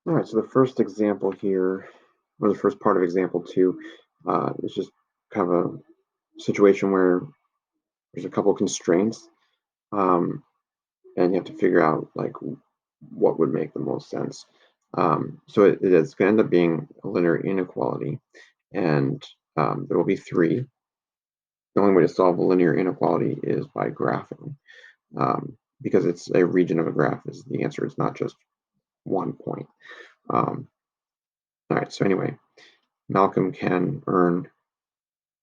All right, so the first example here, or the first part of example 2, is just kind of a situation where there's a couple constraints, um, and you have to figure out like what would make the most sense. So it is going to end up being a linear inequality, and there will be 3. The only way to solve a linear inequality is by graphing, because it's a region of a graph is the answer. It's not just one point. All right, so anyway, Malcolm can earn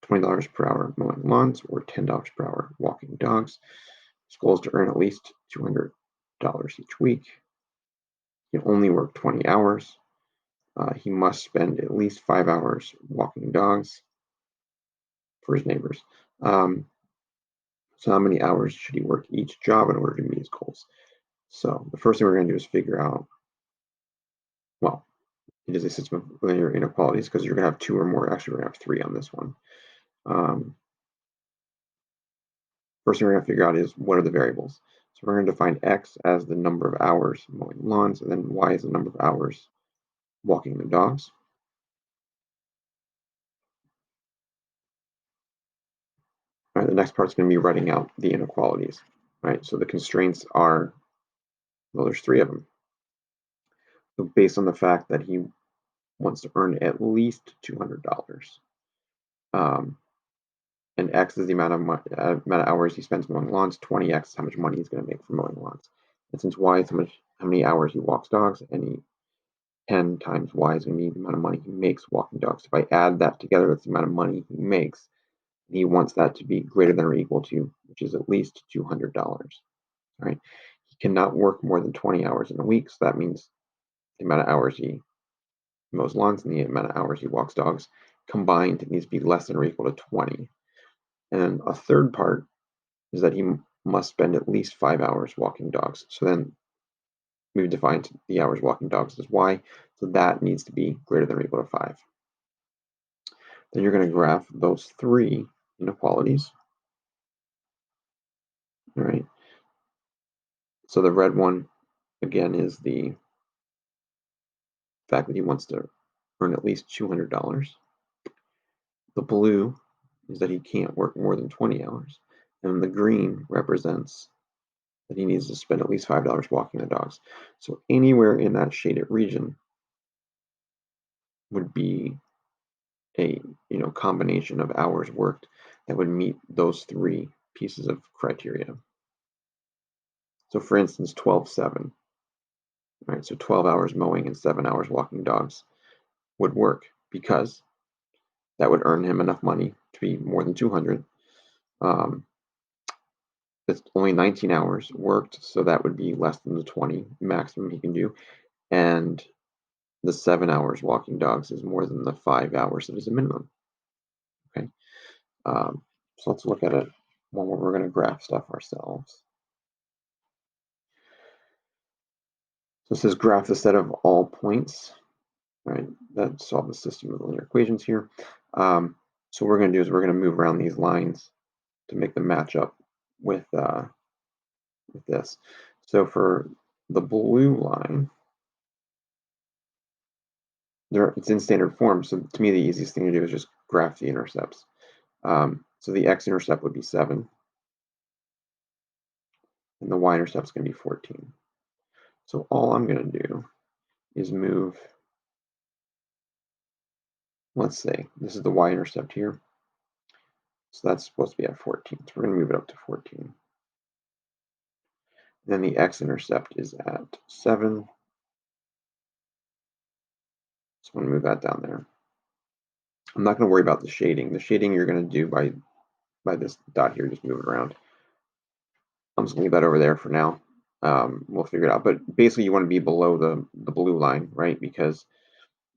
$20 per hour mowing lawns or $10 per hour walking dogs. His goal is to earn at least $200 each week. He can only work 20 hours. He must spend at least 5 hours walking dogs for his neighbors. So how many hours should he work each job in order to meet his goals? So the first thing we're going to do is figure out, well, it is a system of linear inequalities because you're going to have 2 or more. Actually, we're going to have 3 on this one. First thing we're going to figure out is what are the variables. So we're going to define x as the number of hours mowing lawns, and then y is the number of hours walking the dogs. All right, the next part is going to be writing out the inequalities. Right, so the constraints are, well, there's 3 of them. So based on the fact that he wants to earn at least $200, and x is the amount of hours he spends mowing lawns. 20x is how much money he's going to make from mowing lawns. And since y is how many hours he walks dogs, and 10 times y is going to be the amount of money he makes walking dogs. If I add that together, that's the amount of money he makes. He wants that to be greater than or equal to, which is at least $200. All right. He cannot work more than 20 hours in a week, so that means the amount of hours he mows lawns and the amount of hours he walks dogs combined needs to be less than or equal to 20. And a third part is that he must spend at least 5 hours walking dogs. So then we've defined the hours walking dogs as y, so that needs to be greater than or equal to 5. Then you're going to graph those 3 inequalities. All right. So the red one, again, is the fact that he wants to earn at least $200. The blue is that he can't work more than 20 hours. And the green represents that he needs to spend at least $5 walking the dogs. So anywhere in that shaded region would be a combination of hours worked that would meet those 3 pieces of criteria. So for instance, 12-7. All right, so 12 hours mowing and 7 hours walking dogs would work because that would earn him enough money to be more than 200. It's only 19 hours worked, so that would be less than the 20 maximum he can do. And the 7 hours walking dogs is more than the 5 hours that is a minimum. Okay, so let's look at it one where we're going to graph stuff ourselves. So it says graph the set of all points. Right, that solve the system of linear equations here. So what we're going to do is we're going to move around these lines to make them match up with this. So for the blue line, it's in standard form. So to me, the easiest thing to do is just graph the intercepts. So the x-intercept would be 7, and the y-intercept is going to be 14. So all I'm going to do is move, let's say, this is the y-intercept here. So that's supposed to be at 14. So we're going to move it up to 14. Then the x-intercept is at 7. So I'm going to move that down there. I'm not going to worry about the shading. The shading you're going to do by this dot here, just move it around. I'm just going to leave that over there for now. We'll figure it out. But basically, you want to be below the blue line, right? Because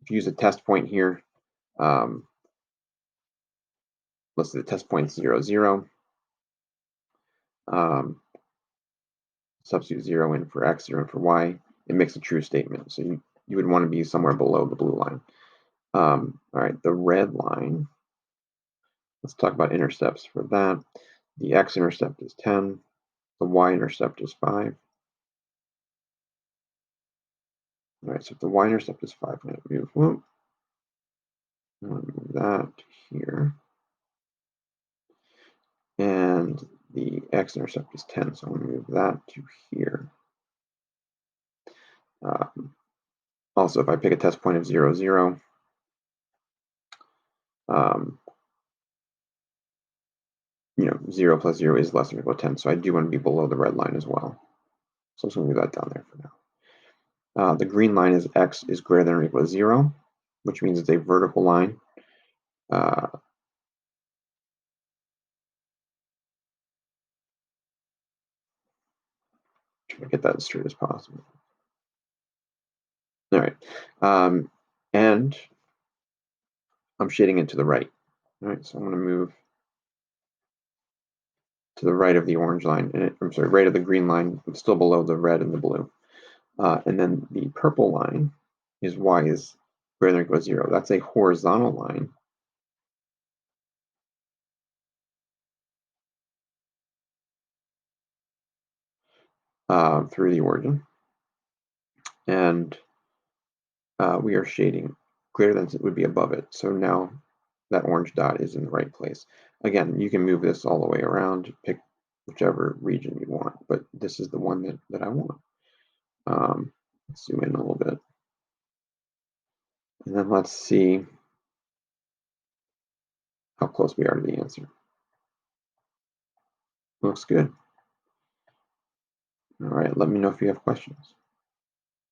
if you use a test point here, let's say the test point is 0, 0. Substitute 0 in for x, 0 in for y. It makes a true statement. So you would want to be somewhere below the blue line. All right, the red line. Let's talk about intercepts for that. The x-intercept is 10. The y-intercept is 5. All right, so if the y-intercept is 5, I'm going to move that here. And the x-intercept is 10, so I'm going to move that to here. Also, if I pick a test point of 0, 0, you know, 0 plus 0 is less than or equal to 10, so I do want to be below the red line as well. So I'm just going to move that down there for now. The green line is x is greater than or equal to 0, which means it's a vertical line. Try to get that as straight as possible. All right, and I'm shading it to the right. All right, so I'm going to move to the right of the orange line, and I'm sorry, right of the green line, but still below the red and the blue. And then the purple line is y is greater than or equal to 0. That's a horizontal line. Through the origin. And we are shading greater than it would be above it. So now that orange dot is in the right place. Again, you can move this all the way around, pick whichever region you want, but this is the one that I want. Let's zoom in a little bit. And then let's see how close we are to the answer. Looks good. All right, let me know if you have questions.